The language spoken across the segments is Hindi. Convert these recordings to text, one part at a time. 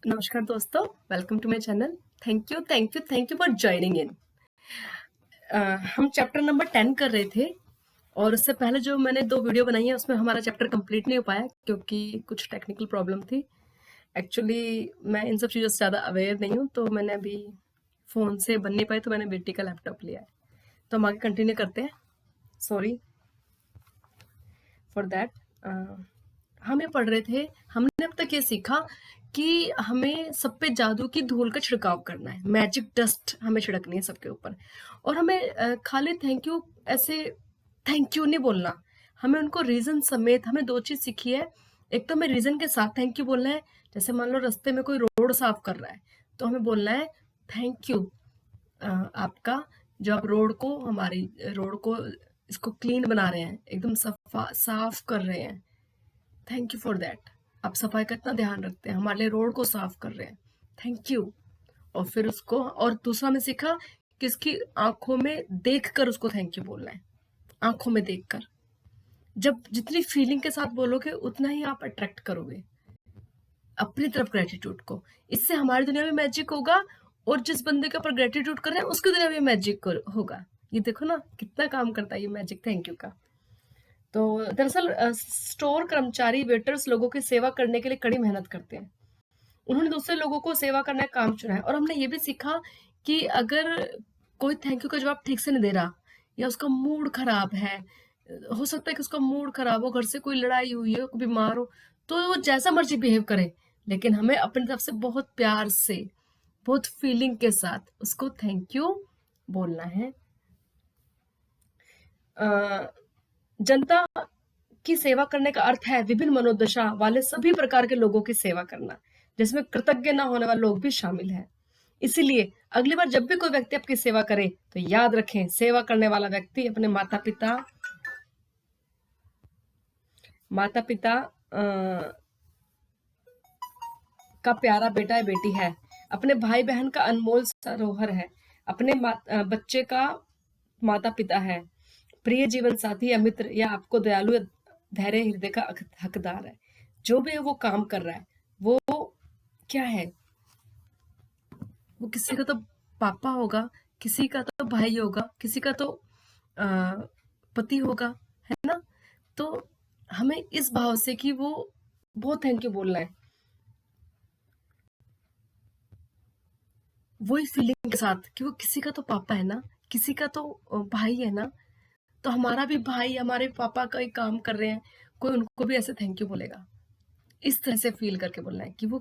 नमस्कार दोस्तों, welcome to my channel. Thank you for joining in. हम चैप्टर नंबर 10 कर रहे थे और उससे पहले जो मैंने 2 वीडियो बनाई है उसमें हमारा चैप्टर कंप्लीट नहीं हो पाया क्योंकि कुछ टेक्निकल प्रॉब्लम थी। एक्चुअली मैं इन सब चीज़ों से ज़्यादा अवेयर नहीं हूँ, तो मैंने अभी फ़ोन से बन नहीं पाई, तो मैंने बेटी का लैपटॉप लिया है। तो हम आगे कंटिन्यू करते हैं। Sorry for that. हम ये पढ़ रहे थे, हमने अब तक ये सीखा कि हमें सब पे जादू की धूल का छिड़काव करना है, मैजिक डस्ट हमें छिड़कनी है सबके ऊपर। और हमें खाली थैंक यू ऐसे थैंक यू नहीं बोलना, हमें उनको रीजन समेत। हमें 2 चीज सीखी है। एक तो हमें रीजन के साथ थैंक यू बोलना है। जैसे मान लो रास्ते में कोई रोड साफ कर रहा है, तो हमें बोलना है थैंक यू आपका, जो आप हमारी रोड को इसको क्लीन बना रहे हैं, एकदम साफ कर रहे हैं। Thank you for that. आप सफाई का इतना ध्यान रखते हैं, हमारे लिए रोड को साफ कर रहे हैं, थैंक यू। और फिर उसको, और दूसरा मैं सीखा कि इसकी आंखों में देखकर उसको थैंक यू बोलना है। आंखों में देखकर, जब जितनी फीलिंग के साथ बोलोगे उतना ही आप अट्रैक्ट करोगे अपनी तरफ ग्रेटिट्यूड को। इससे हमारी दुनिया में मैजिक होगा, और जिस बंदे के ऊपर ग्रेटिट्यूड कर रहे हैं उसकी दुनिया में मैजिक होगा। ये देखो ना कितना काम करता है ये मैजिक थैंक यू का। तो दरअसल स्टोर कर्मचारी वेटर्स लोगों की सेवा करने के लिए कड़ी मेहनत करते हैं। उन्होंने दूसरे लोगों को सेवा करना का काम चुना है। और हमने ये भी सीखा कि अगर कोई थैंक यू का जवाब ठीक से नहीं दे रहा, या उसका मूड खराब है, हो सकता है कि उसका मूड खराब हो, घर से कोई लड़ाई हुई हो, कोई बीमार हो, तो वो जैसा मर्जी बिहेव करे, लेकिन हमें अपनी तरफ से बहुत प्यार से, बहुत फीलिंग के साथ उसको थैंक यू बोलना है। जनता की सेवा करने का अर्थ है विभिन्न मनोदशा वाले सभी प्रकार के लोगों की सेवा करना, जिसमें कृतज्ञ न होने वाले लोग भी शामिल हैं। इसीलिए अगली बार जब भी कोई व्यक्ति आपकी सेवा करे, तो याद रखें, सेवा करने वाला व्यक्ति अपने माता पिता का प्यारा बेटा या बेटी है, अपने भाई बहन का अनमोल सरोवर है, अपने बच्चे का माता पिता है, प्रिय जीवन साथी या मित्र, या आपको दयालु या धैर्य हृदय का हकदार है। जो भी वो काम कर रहा है, वो क्या है, वो किसी का तो पापा होगा, किसी का तो भाई होगा, किसी का तो आ, पति होगा, है ना। तो हमें इस भाव से कि वो बहुत थैंक यू बोलना है, वही फीलिंग के साथ कि वो किसी का तो पापा है ना, किसी का तो भाई है ना, तो हमारा भी भाई हमारे पापा का ही काम कर रहे हैं, कोई उनको भी ऐसे थैंक यू बोलेगा। इस तरह से फील करके बोलना है कि वो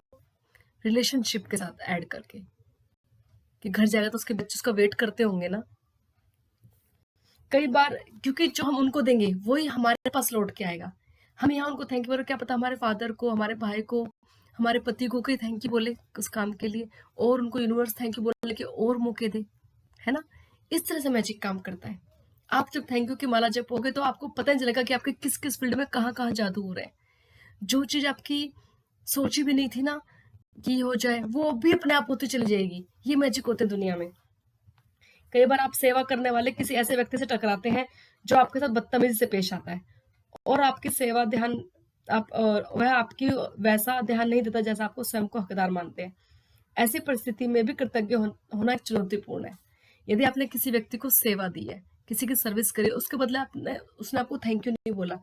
रिलेशनशिप के साथ ऐड करके, कि घर जाएगा तो उसके बच्चे उसका वेट करते होंगे ना। कई बार क्योंकि जो हम उनको देंगे वही हमारे पास लौट के आएगा। हम यहाँ उनको थैंक यू बोले, क्या पता हमारे फादर को, हमारे भाई को, हमारे पति को कोई थैंक यू बोले उस काम के लिए, और उनको यूनिवर्स थैंक यू बोलने के और मौके दे, है ना। इस तरह से मैजिक काम करता है। आप जब थैंक यू की माला जपोगे तो आपको पता नहीं चलेगा कि आपके किस किस फील्ड में कहाँ कहाँ जादू हो रहा है। जो चीज आपकी सोची भी नहीं थी ना कि हो जाए, वो भी अपने आप होती चली जाएगी। ये मैजिक होते हैं दुनिया में। कई बार आप सेवा करने वाले किसी ऐसे व्यक्ति से टकराते हैं जो आपके साथ बदतमीजी से पेश आता है, और आपकी सेवा ध्यान आप वह आपकी वैसा ध्यान नहीं देता जैसा आपको स्वयं को हकदार मानते हैं। ऐसी परिस्थिति में भी कृतज्ञ होना एक चुनौतीपूर्ण है। यदि आपने किसी व्यक्ति को सेवा दी है, किसी की सर्विस करी, उसके बदले उसने आपको थैंक यू नहीं बोला,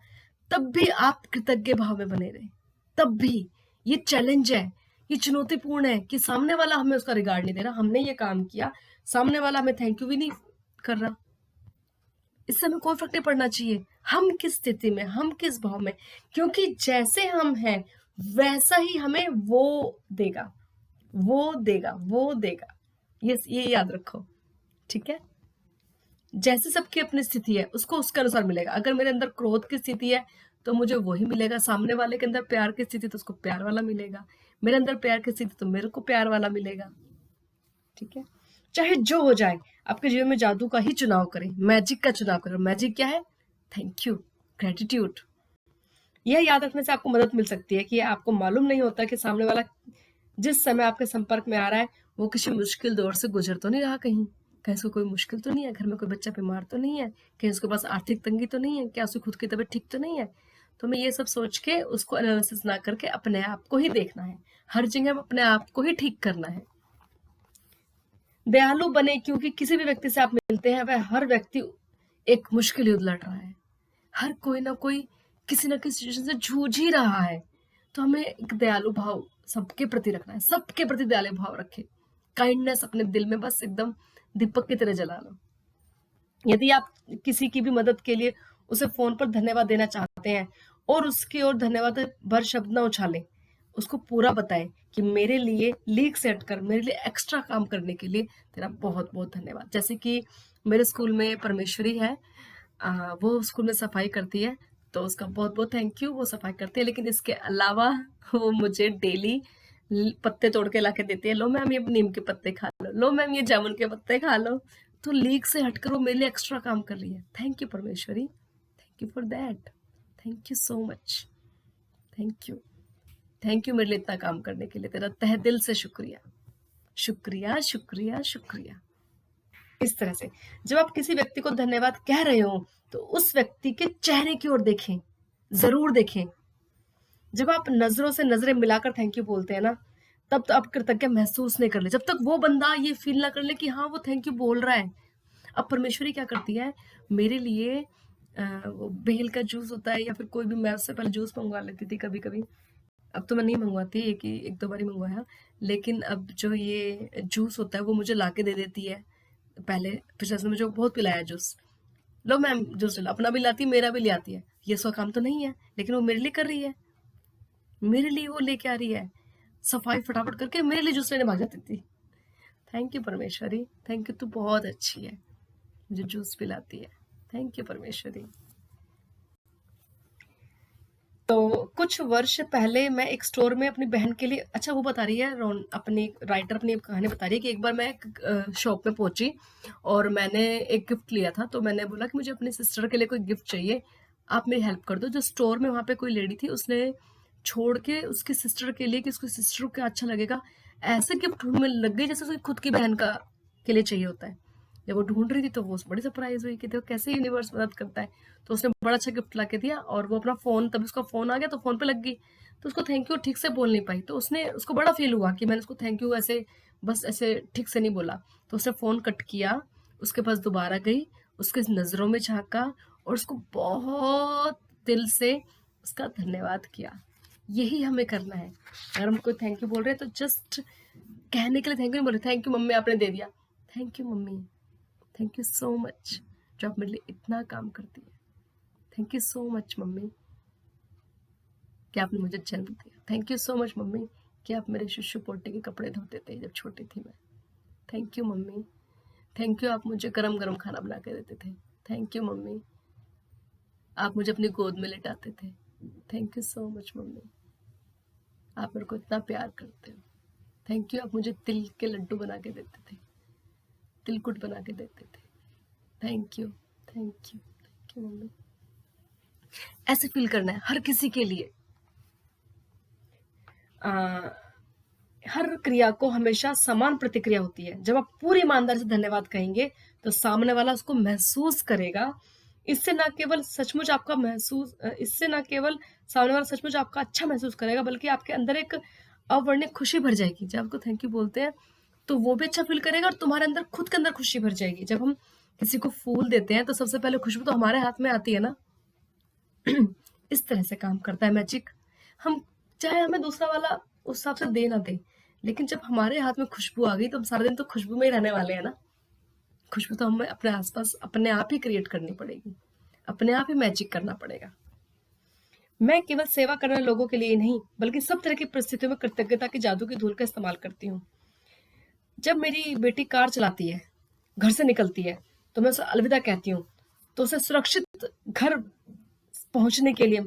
तब भी आप कृतज्ञ भाव में बने रहे। तब भी ये चैलेंज है, ये चुनौतीपूर्ण है कि सामने वाला हमें उसका रिगार्ड नहीं दे रहा, हमने ये काम किया, सामने वाला हमें थैंक यू भी नहीं कर रहा। इससे हमें कोई फर्क नहीं पड़ना चाहिए हम किस स्थिति में, हम किस भाव में, क्योंकि जैसे हम हैं वैसा ही हमें वो देगा, वो देगा, वो देगा। ये याद रखो, ठीक है। जैसे सबकी अपनी स्थिति है उसको उसके अनुसार मिलेगा। अगर मेरे अंदर क्रोध की स्थिति है तो मुझे वही मिलेगा, सामने वाले के अंदर प्यार की स्थिति तो उसको प्यार वाला मिलेगा, मेरे अंदर प्यार की स्थिति तो मेरे को प्यार वाला मिलेगा, ठीक है। चाहे जो हो जाए, आपके जीवन में जादू का ही चुनाव करें, मैजिक का चुनाव करें। मैजिक क्या है? Thank you, gratitude. यह याद रखने से आपको मदद मिल सकती है कि आपको मालूम नहीं होता कि सामने वाला जिस समय आपके संपर्क में आ रहा है वो किसी मुश्किल दौर से गुजर तो नहीं रहा, कहीं उसको कोई मुश्किल तो नहीं है, घर में कोई बच्चा बीमार तो नहीं है, कहीं उसके पास आर्थिक तंगी तो नहीं है, क्या उसकी खुद की तबीयत ठीक तो नहीं है। तो हमें ये सब सोच के उसको एनालिसिस ना करके अपने आप को ही देखना है, हर जगह अपने आप को ही ठीक करना है। दयालु बने, क्योंकि किसी भी व्यक्ति से आप मिलते हैं वह हर व्यक्ति एक मुश्किल युद्ध लड़ रहा है, हर कोई ना कोई किसी ना किसी सिचुएशन से जूझ ही रहा है। तो हमें एक दयालु भाव सबके प्रति रखना है, सबके प्रति दयालु भाव रखे, काइंडनेस अपने दिल में बस एकदम दीपक की तरह जला लो। यदि आप किसी की भी मदद के लिए उसे फोन पर धन्यवाद देना चाहते हैं और उसकी ओर धन्यवाद भर शब्द ना उछालें, उसको पूरा बताएं कि मेरे लिए लीक सेट कर, मेरे लिए एक्स्ट्रा काम करने के लिए तेरा बहुत बहुत धन्यवाद। जैसे कि मेरे स्कूल में परमेश्वरी है, वो स्कूल में सफाई करती है, तो उसका बहुत बहुत थैंक यू, वो सफाई करती है। लेकिन इसके अलावा वो मुझे डेली पत्ते तोड़ के ला के देती है, लो मैम ये नीम के पत्ते खा लो मैम ये जामुन के पत्ते खा लो। तो लीक से हटकर वो मेरे लिए एक्स्ट्रा काम कर रही है। Thank you Parmeshwari, thank you for that, thank you so much, thank you, thank you मेरे लिए इतना काम करने के लिए, तेरा तहे दिल से शुक्रिया, शुक्रिया शुक्रिया शुक्रिया। इस तरह से जब आप किसी व्यक्ति को धन्यवाद कह रहे हो तो उस व्यक्ति के चेहरे की ओर देखें, जरूर देखें। जब आप नजरों से नजरें मिलाकर थैंक यू बोलते हैं ना, तब तो आप कृतज्ञ महसूस नहीं कर ले, जब तक वो बंदा ये फील ना कर ले कि हाँ वो थैंक यू बोल रहा है। अब परमेश्वरी क्या करती है मेरे लिए, वो बेल का जूस होता है या फिर कोई भी, मैं उससे पहले जूस मंगवा लेती थी कभी कभी, अब तो मैं नहीं मंगवाती, एक दो बार ही मंगवाया। लेकिन अब जो ये जूस होता है वो मुझे ला के दे देती है। पहले पिछले साल मुझे बहुत पिलाया जूस, लो मैम जूस लो, अपना भी लाती है मेरा भी ले आती है। ये उसका काम तो नहीं है, लेकिन वो मेरे लिए कर रही है, मेरे लिए वो लेके आ रही है, सफाई फटाफट करके मेरे लिए जूस लेने भाग जाती थी। Thank you Parmeshwari, thank you, तू बहुत अच्छी है, मुझे जूस पिलाती है, थैंक यू परमेश्वरी। तो कुछ वर्ष पहले मैं एक स्टोर में अपनी बहन के लिए, अच्छा वो बता रही है अपनी राइटर अपनी कहानी बता रही है कि एक बार मैं एक शॉप में पहुंची और मैंने एक गिफ्ट लिया था। तो मैंने बोला कि मुझे अपनी सिस्टर के लिए कोई गिफ्ट चाहिए, आप मेरी हेल्प कर दो। जो स्टोर में वहाँ पे कोई लेडी थी, उसने छोड़ के उसकी सिस्टर के लिए कि उसकी सिस्टर को क्या अच्छा लगेगा, ऐसे गिफ्ट ढूंढने लग गई जैसे उसकी खुद की बहन का के लिए चाहिए होता है। जब वो ढूंढ रही थी तो वो बड़ी सरप्राइज हुई कि देखो कैसे यूनिवर्स मदद करता है। तो उसने बड़ा अच्छा गिफ्ट ला के दिया और वो अपना फोन, तभी उसका फोन आ गया तो फोन पे लग गई, तो उसको थैंक यू ठीक से बोल नहीं पाई। तो उसने, उसको बड़ा फील हुआ कि मैंने उसको थैंक यू ऐसे बस ऐसे ठीक से नहीं बोला। तो उसने फोन कट किया, उसके पास दोबारा गई, उसके नजरों में झांका और उसको बहुत दिल से उसका धन्यवाद किया। यही हमें करना है। अगर हम कोई थैंक यू बोल रहे हैं तो जस्ट कहने के लिए थैंक यू नहीं बोल रहे, थैंक यू मम्मी आपने दे दिया, thank you mummy, thank you so much जो आप मेरे लिए इतना काम करती है, thank you so much mummy कि आपने मुझे जन्म दिया, thank you so much mummy कि आप मेरे शिशु पोटे के कपड़े धोते थे जब छोटी थी मैं, thank you mummy, thank you आप मुझे गरम गरम खाना बना के देते थे, थैंक यू मम्मी आप मुझे अपनी गोद में लेटाते थे, thank you so much mummy आप मेरे को इतना प्यार करते हो, थैंक यू आप मुझे तिल के लड्डू बना के देते थे, तिलकुट बना के देते थे, thank you thank you thank you mummy. ऐसे फील करना है हर किसी के लिए। हर क्रिया को हमेशा समान प्रतिक्रिया होती है। जब आप पूरी ईमानदारी से धन्यवाद कहेंगे तो सामने वाला उसको महसूस करेगा। इससे ना केवल सचमुच आपका महसूस इससे ना केवल सामने वाला सचमुच आपका अच्छा महसूस करेगा, बल्कि आपके अंदर एक अवर्णनीय खुशी भर जाएगी। जब आपको थैंक यू बोलते हैं तो वो भी अच्छा फील करेगा और तुम्हारे अंदर खुद के अंदर खुशी भर जाएगी। जब हम किसी को फूल देते हैं तो सबसे पहले खुशबू तो हमारे हाथ में आती है ना। इस तरह से काम करता है मैजिक। हम चाहे हमें दूसरा वाला उस हिसाब से दे ना दे, लेकिन जब हमारे हाथ में खुशबू आ गई तो हम सारा दिन तो खुशबू में ही रहने वाले हैं ना। खुशबू तो हमें अपने आसपास अपने आप ही क्रिएट करनी पड़ेगी, अपने आप ही मैजिक करना पड़ेगा। मैं केवल सेवा करने वाले लोगों के लिए ही नहीं, बल्कि सब तरह की परिस्थितियों में कृतज्ञता की जादू की धूल का इस्तेमाल करती हूँ। जब मेरी बेटी कार चलाती है, घर से निकलती है, तो मैं उसे अलविदा कहती हूँ, तो उसे सुरक्षित घर पहुंचने के लिए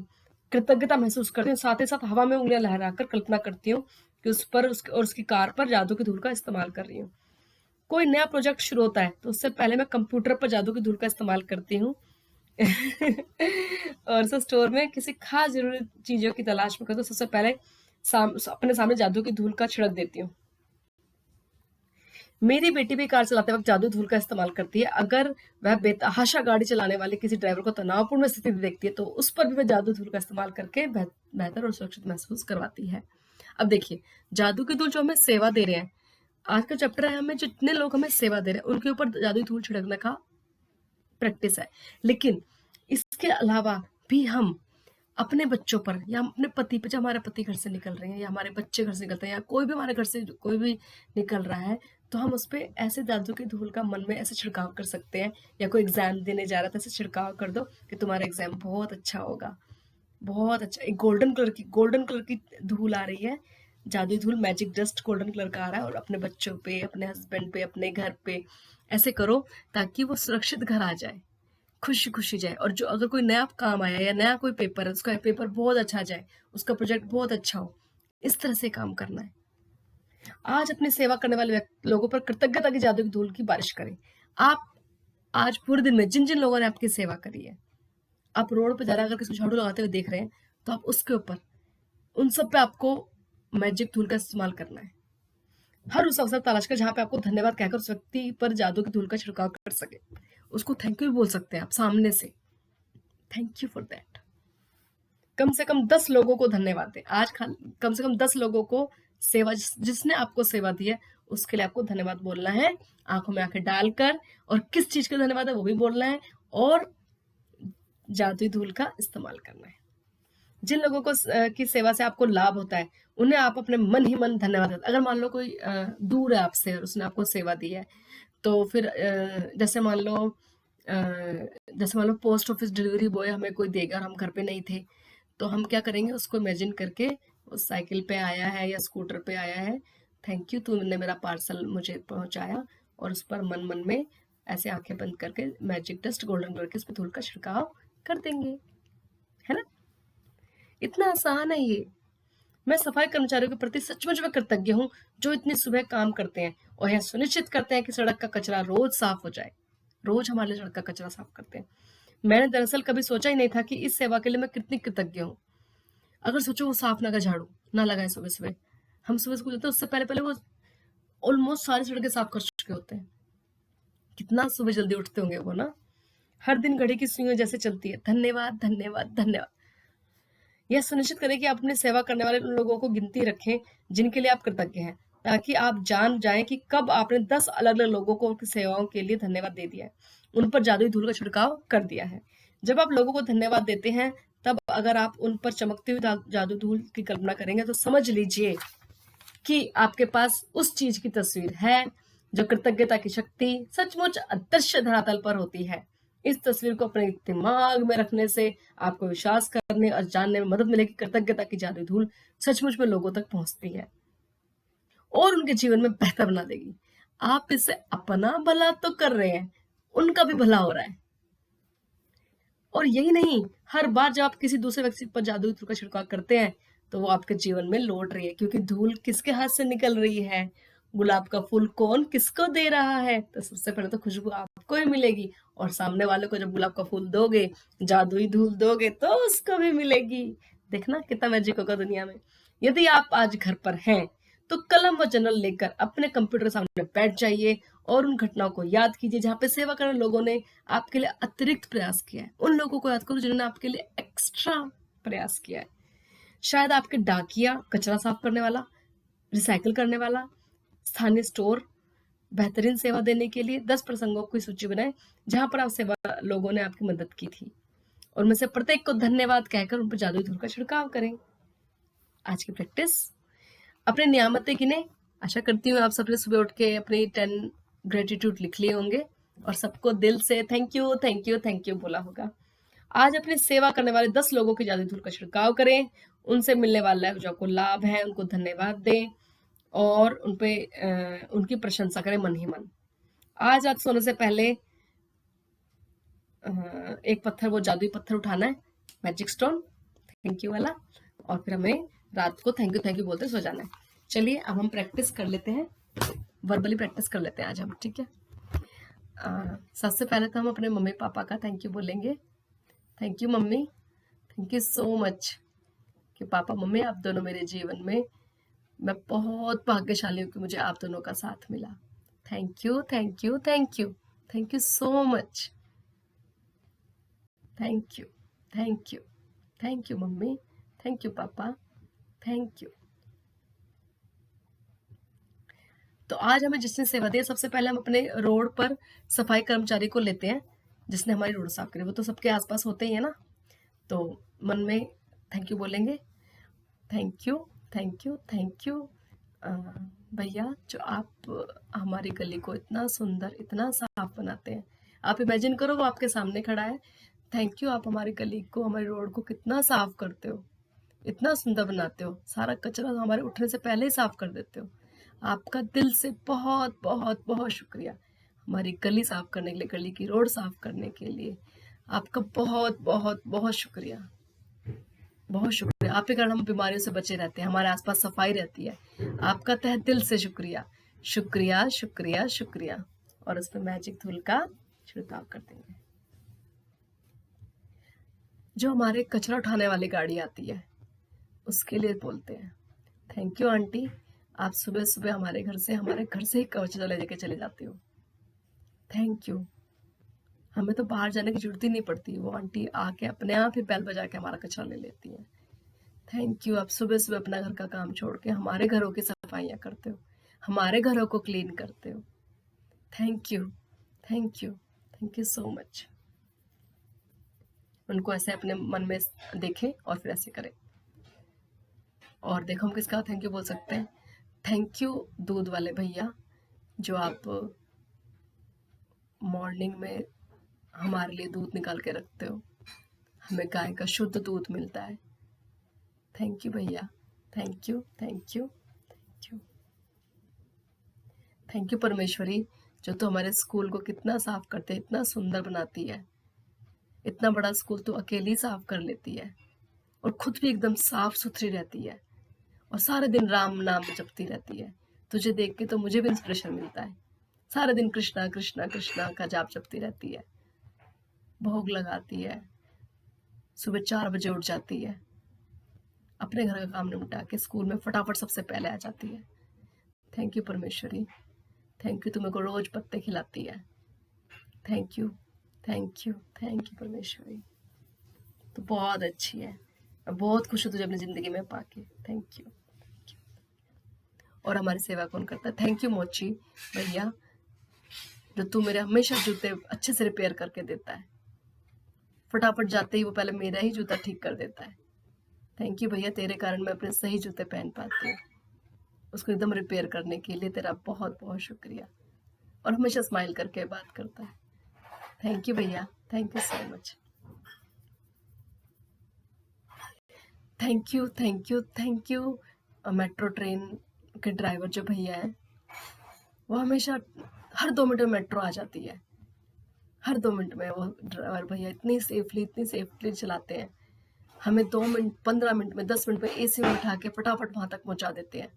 कृतज्ञता महसूस करती हूँ। साथ ही साथ हवा में उंगलियां लहराकर कल्पना करती हूँ कि उस पर और उसकी कार पर जादू की धूल का इस्तेमाल कर रही हूँ। कोई नया प्रोजेक्ट शुरू होता है तो उससे पहले मैं कंप्यूटर पर जादू की धूल का इस्तेमाल करती हूँ। और उसे स्टोर में किसी खास जरूरी चीजों की तलाश में करती हूँ, सबसे पहले अपने सामने जादू की धूल का छिड़क देती हूँ। मेरी बेटी भी कार चलाते वक्त जादुई धूल का इस्तेमाल करती है। अगर वह बेतहाशा गाड़ी चलाने वाले किसी ड्राइवर को तनावपूर्ण स्थिति में देखती है तो उस पर भी वह जादुई धूल का इस्तेमाल करके बेहतर और सुरक्षित महसूस करवाती है। अब देखिए, जादू की धूल जो हमें सेवा दे रहे हैं, आज का चैप्टर है, हमें जितने लोग हमें सेवा दे रहे हैं उनके ऊपर जादुई धूल छिड़कने का प्रैक्टिस है। लेकिन इसके अलावा भी हम अपने बच्चों पर या अपने पति पे, जब हमारे पति घर से निकल रहे हैं या हमारे बच्चे घर से निकलते हैं या कोई भी हमारे घर से कोई भी निकल रहा है, तो हम उस पे ऐसे जादू की धूल का मन में ऐसे छिड़काव कर सकते हैं। या कोई एग्जाम देने जा रहा है तो ऐसे छिड़काव कर दो कि तुम्हारा एग्जाम बहुत अच्छा होगा, बहुत अच्छा। एक गोल्डन कलर की धूल आ रही है, जादुई धूल, मैजिक डस्ट गोल्डन कलर का आ रहा है, और अपने बच्चों पे, अपने हस्बैंड पे, अपने घर पे ऐसे करो ताकि वो सुरक्षित घर आ जाए, खुशी खुशी जाए। और जो अगर कोई नया काम आया या नया कोई पेपर है, उसका पेपर बहुत अच्छा जाए, उसका प्रोजेक्ट बहुत अच्छा हो, इस तरह से काम करना है। आज अपनी सेवा करने वाले लोगों पर कृतज्ञता की जादू की धूल की बारिश करें। आप आज पूरे दिन में जिन जिन लोगों ने आपकी सेवा करी है, आप रोड पे जा रहे हैं, अगर किसी को झाड़ू लगाते हुए देख रहे हैं, तो आप उसके ऊपर, उन सब पे आपको मैजिक धूल का इस्तेमाल करना है। हर उस अवसर तलाश कर जहाँ पे आपको धन्यवाद कहकर उस व्यक्ति पर जादू की धूल का छिड़काव कर सके। उसको थैंक यू भी बोल सकते हैं आप सामने से, थैंक यू फॉर दैट। कम से कम 10 लोगों को धन्यवाद दें। आज कम से कम 10 लोगों को सेवा, जिसने आपको सेवा दी है उसके लिए आपको धन्यवाद बोलना है, आंखों में आंखें डालकर। और किस चीज का धन्यवाद है वो भी बोलना है, और जादुई धूल का इस्तेमाल करना है। जिन लोगों को की सेवा से आपको लाभ होता है, उन्हें आप अपने मन ही मन धन्यवाद दें। अगर मान लो कोई दूर है आपसे और उसने आपको सेवा दी है, तो फिर जैसे मान लो पोस्ट ऑफिस डिलीवरी बॉय हमें कोई देगा और हम घर पे नहीं थे, तो हम क्या करेंगे, उसको इमेजिन करके, उस साइकिल पे आया है या स्कूटर पे आया है, थैंक यू, तुमने मेरा पार्सल मुझे पहुंचाया, और उस पर मन मन में ऐसे आंखें बंद करके मैजिक डस्ट गोल्डन कलर के उस पर धूल का छिड़काव कर देंगे, है ना। इतना आसान है ये। मैं सफाई कर्मचारियों के प्रति सचमुच में कृतज्ञ हूँ, जो इतनी सुबह काम करते हैं और यह सुनिश्चित करते हैं कि सड़क का कचरा रोज साफ हो जाए। रोज हमारे लिए सड़क का कचरा साफ करते हैं। मैंने दरअसल कभी सोचा ही नहीं था कि इस सेवा के लिए मैं कितनी कृतज्ञ हूँ। अगर सोचो वो साफ ना का झाड़ू ना लगाए सुबह सुबह, हम सुबह स्कूल जाते हैं उससे पहले पहले वो ऑलमोस्ट सारी सड़कें साफ कर चुके होते हैं। कितना सुबह जल्दी उठते होंगे वो ना। हर दिन घड़ी की सुइयों जैसे चलती है, धन्यवाद धन्यवाद धन्यवाद। यह सुनिश्चित करें कि आप अपनी सेवा करने वाले उन लोगों को गिनती रखें जिनके लिए आप कृतज्ञ हैं, ताकि आप जान जाएं कि कब आपने 10 अलग अलग लोगों को उनकी सेवाओं के लिए धन्यवाद दे दिया है, उन पर जादुई धूल का छिड़काव कर दिया है। जब आप लोगों को धन्यवाद देते हैं, तब अगर आप उन पर चमकती हुई जादू धूल की कल्पना करेंगे, तो समझ लीजिए कि आपके पास उस चीज की तस्वीर है जो कृतज्ञता की शक्ति सचमुच अदृश्य धरातल पर होती है। इस तस्वीर को अपने दिमाग में रखने से आपको विश्वास करने और जानने में मदद मिलेगी, कृतज्ञता की जादुई धूल सचमुच में लोगों तक पहुंचती है और उनके जीवन में बेहतर बना देगी। आप इससे अपना भला तो कर रहे हैं, उनका भी भला हो रहा है। और यही नहीं, हर बार जब आप किसी दूसरे व्यक्ति पर जादुई धूल का छिड़काव करते हैं, तो वो आपके जीवन में लौट रही है, क्योंकि धूल किसके हाथ से निकल रही है, गुलाब का फूल कौन किसको दे रहा है, तो सबसे पहले तो खुशबू आपको ही मिलेगी, और सामने वाले को जब गुलाब का फूल दोगे, जादुई धूल दोगे, तो उसको भी मिलेगी। देखना कितना मैजिक होगा दुनिया में। यदि आप आज घर पर हैं, तो कलम व जर्नल लेकर अपने कंप्यूटर सामने बैठ जाइए और उन घटनाओं को याद कीजिए जहाँ पे सेवा करने लोगों ने आपके लिए अतिरिक्त प्रयास किया है। उन लोगों को याद करो जिन्होंने आपके लिए एक्स्ट्रा प्रयास किया है। शायद आपके डाकिया, कचरा साफ करने वाला, रिसाइकिल करने वाला, स्थानीय स्टोर बेहतरीन सेवा देने के लिए 10 प्रसंगों की सूची बनाएं जहां पर आप सेवा लोगों ने आपकी मदद की थी, और उनमें से प्रत्येक को धन्यवाद कहकर उन पर जादुई धूल का छिड़काव करें। आज की प्रैक्टिस, अपने नियामतें गिने। आशा करती हूँ आप सबने सुबह उठ के अपनी 10 ग्रेटिट्यूड लिख लिए होंगे और सबको दिल से thank you thank you thank you बोला होगा। आज अपनी सेवा करने वाले 10 लोगों की जादुई धूल का छिड़काव करें, उनसे मिलने वाला जो आपको लाभ है उनको धन्यवाद दें और उनपे उनकी प्रशंसा करें मन ही मन। आज रात सोने से पहले एक पत्थर, वो जादुई पत्थर उठाना है, मैजिक स्टोन, थैंक यू वाला, और फिर हमें रात को थैंक यू बोलते सो जाना है। चलिए अब हम प्रैक्टिस कर लेते हैं, वर्बली प्रैक्टिस कर लेते हैं आज हम, ठीक है। सबसे पहले तो हम अपने मम्मी पापा का थैंक यू बोलेंगे। Thank you mummy, thank you so much कि पापा मम्मी आप दोनों मेरे जीवन में, मैं बहुत भाग्यशाली हूँ कि मुझे आप दोनों का साथ मिला। Thank you, thank you, thank you, thank you so much. Thank you, thank you, thank you mummy, thank you पापा, थैंक यू। तो आज हमें जिसने सेवा दी है, सबसे पहले हम अपने रोड पर सफाई कर्मचारी को लेते हैं जिसने हमारी रोड साफ करी। वो तो सबके आसपास होते ही है ना, तो मन में थैंक यू बोलेंगे। Thank you, thank you, thank you भैया, जो आप हमारी गली को इतना सुंदर, इतना साफ बनाते हैं। आप इमेजिन करो वो आपके सामने खड़ा है। थैंक यू, आप हमारी गली को, हमारी रोड को कितना साफ करते हो, इतना सुंदर बनाते हो, सारा कचरा हमारे उठने से पहले ही साफ कर देते हो। आपका दिल से बहुत बहुत बहुत शुक्रिया, हमारी गली साफ करने के लिए, गली की रोड साफ करने के लिए आपका बहुत बहुत बहुत शुक्रिया, बहुत शुक्रिया। आपके कारण हम बीमारियों से बचे रहते हैं, हमारे आसपास सफाई रहती है। आपका तहे दिल से शुक्रिया, शुक्रिया, शुक्रिया, शुक्रिया। और उस पर मैजिक धूल का छिड़काव कर देंगे। जो हमारे कचरा उठाने वाली गाड़ी आती है उसके लिए बोलते हैं थैंक यू आंटी, आप सुबह सुबह हमारे घर से ही कचरा लेके चले जाते हो। थैंक यू, हमें तो बाहर जाने की जरूरत ही नहीं पड़ती, वो आंटी आके अपने आप ही बैल बजा के हमारा कचरा ले लेती है। थैंक यू, आप सुबह सुबह अपना घर का काम छोड़ के हमारे घरों की सफाइयाँ करते हो, हमारे घरों को क्लीन करते हो। Thank you, thank you, thank you so much. उनको ऐसे अपने मन में देखें और फिर ऐसे करें। और देखो हम किसका थैंक यू बोल सकते हैं। थैंक यू दूध वाले भैया, जो आप मॉर्निंग में हमारे लिए दूध निकाल के रखते हो, हमें गाय का शुद्ध दूध मिलता है। थैंक यू भैया, thank you, thank you, thank you. Thank you Parmeshwari, जो तो हमारे स्कूल को कितना साफ करते हैं, इतना सुंदर बनाती है। इतना बड़ा स्कूल तो अकेली साफ कर लेती है और खुद भी एकदम साफ सुथरी रहती है और सारे दिन राम नाम जपती रहती है। तुझे देख के तो मुझे भी इंस्पिरेशन मिलता है। सारे दिन कृष्णा कृष्णा कृष्णा का जाप जपती रहती है, भोग लगाती है, सुबह 4 बजे उठ जाती है, अपने घर का काम निपटा के स्कूल में फटाफट सबसे पहले आ जाती है। Thank you Parmeshwari, thank you, तुम्हें को रोज पत्ते खिलाती है। Thank you, thank you, thank you Parmeshwari, तो बहुत अच्छी है। मैं बहुत खुश हूँ तुझे अपनी जिंदगी में पाके। Thank you. और हमारी सेवा कौन करता है? थैंक यू मोची भैया, जो तू मेरे हमेशा जूते अच्छे से रिपेयर करके देता है। फटाफट जाते ही वो पहले मेरा ही जूता ठीक कर देता है। थैंक यू भैया, तेरे कारण मैं अपने सही जूते पहन पाती हूँ। उसको एकदम रिपेयर करने के लिए तेरा बहुत बहुत शुक्रिया। और हमेशा स्माइल करके बात करता है। थैंक यू भैया, thank you so much. Thank you, thank you, thank you. Metro train के ड्राइवर जो भैया है, वो हमेशा हर 2 मिनट में मेट्रो आ जाती है। हर 2 मिनट में वो ड्राइवर भैया इतनी सेफली चलाते हैं। हमें 2 मिनट, 15 मिनट में, 10 मिनट में एसी में उठा के फटाफट वहां तक पहुंचा देते हैं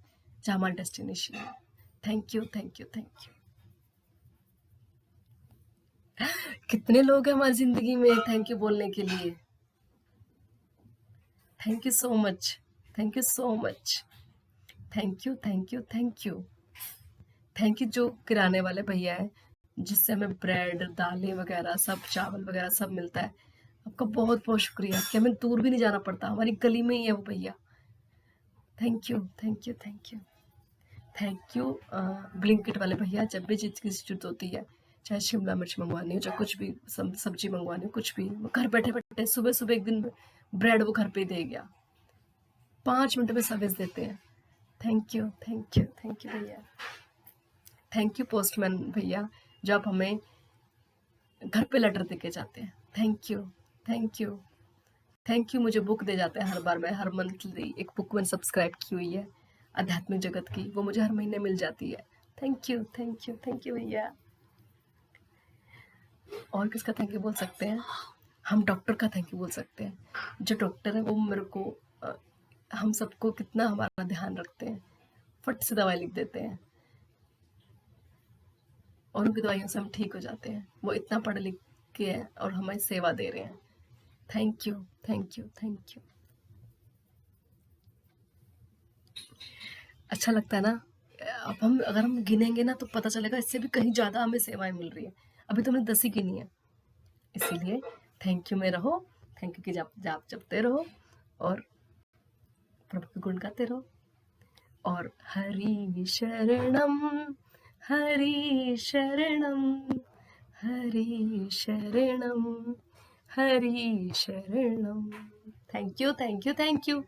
जहाँ हमारा डेस्टिनेशन है। Thank you, thank you, thank you. कितने लोग हैं हमारी जिंदगी में थैंक यू बोलने के लिए। Thank you so much, thank you so much, thank you, thank you, thank you. Thank you जो किराने वाले भैया है, जिससे हमें ब्रेड, दालें वगैरह सब, चावल वगैरह सब मिलता है। आपका बहुत बहुत शुक्रिया कि हमें दूर भी नहीं जाना पड़ता, हमारी गली में ही है वो भैया। Thank you, thank you, thank you, thank you. Blinkit वाले भैया, जब भी चीज़ की जरूरत होती है, चाहे शिमला मिर्च मंगवानी हो, चाहे कुछ भी सब्जी मंगवानी हो, कुछ भी, घर बैठे बैठे सुबह सुबह एक दिन ब्रेड वो घर पे ही दे गया। 5 मिनट में सर्विस देते हैं। Thank you, thank you, thank you भैया। थैंक यू पोस्टमैन भैया, जो आप हमें घर पे लेटर दे के जाते हैं। Thank you, thank you, thank you. मुझे बुक दे जाते हैं हर बार। मैं हर मंथली एक बुक मैंने सब्सक्राइब की हुई है आध्यात्मिक जगत की, वो मुझे हर महीने मिल जाती है। Thank you, thank you, thank you भैया। और किसका थैंक यू बोल सकते हैं? हम डॉक्टर का थैंक यू बोल सकते हैं। जो डॉक्टर है वो मेरे को हम सबको कितना हमारा ध्यान रखते हैं, फट से दवाई लिख देते हैं और उनकी दवाइयों से हम ठीक हो जाते हैं। वो इतना पढ़े लिख के हैं और हमें सेवा दे रहे हैं। Thank you, thank you, thank you. अच्छा लगता है ना अब हम अगर हम गिनेंगे ना तो पता चलेगा इससे भी कहीं ज़्यादा हमें सेवाएँ मिल रही हैं। अभी तो हमने 10 ही गिनी है। इसीलिए थैंक यू में रहो, थैंक यू की जाप जपते रहो और प्रभु के गुण गाते रहो। और हरि शरणम, हरि शरणम, हरि शरणम, हरि शरणम। Thank you, thank you, thank you.